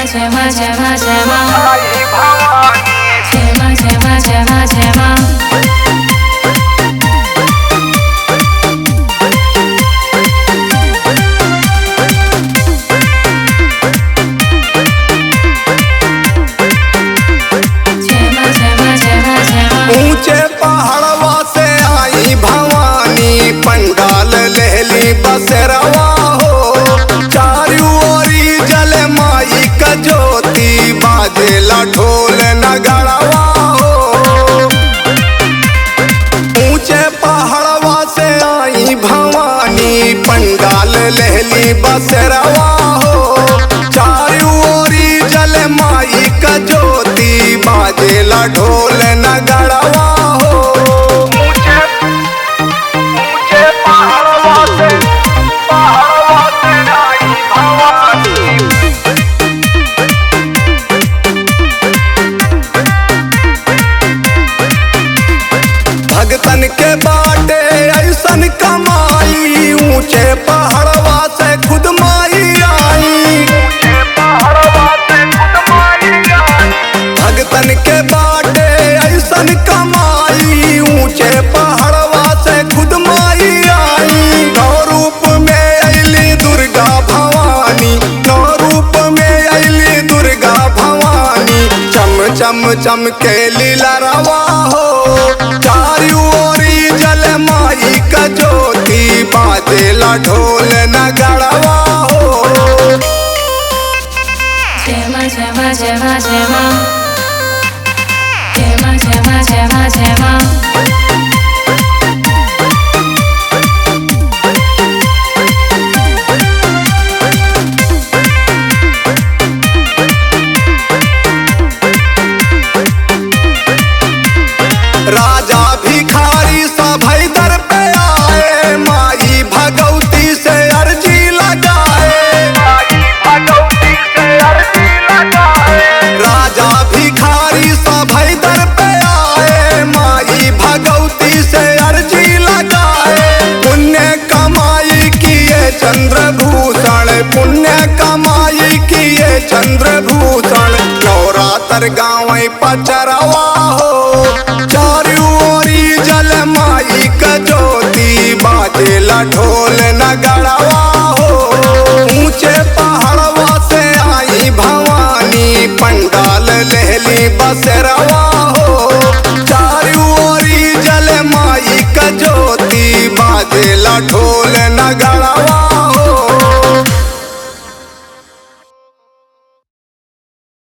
Jema Jema Jema Jema Jema Jema Jema ऊंचे पहाड़वा से आई भवानी पंडाल लहली बसरवा हो चारू ओरी जल माई का ज्योति बाजेला ढोल नगड़वा हो। ऊंचे पहाड़वा से आई भवानी पंडाल लहली बसरवा हो चारू ओरी जल माई का ज्योति बाजेला ढोल नगड़वा हो। ऊंचे पहाड़वा से आई भवानी भगतन के बाटे ऐसन कमाई ऊंचे पहाड़वा से खुद माई आई। भगतन के बाटे ऐसन कमाई ऊंचे पहाड़वा से खुद माई आई। नौ रूप में अली दुर्गा भवानी नौ रूप में अली दुर्गा भवानी चम चम चमके लीला रवा हो चारू ओरी जल माई का ज्योति बाजेला ढोल नगड़वा हो। Jema Jema Jema Jema Jema Jema Jema Jema राजा भिखारी सभई दर पे आए माई भगवती से अर्जी लगाए। राजा भिखारी सभई दर पे आए माई भगवती से अर्जी लगाए। पुण्य कमाई किए चंद्रभूषण पुण्य कमाई किए चंद्रभूषण नवरात्र गाँव पचरवा हो चारू ओरी जल माई का ज्योति बाजेला ढोल नगड़वा हो। ऊंचे पहाड़वा से आई भवानी पंडाल लहली बसरवा हो चारू ओरी जल माई का ज्योति बाजेला ढोल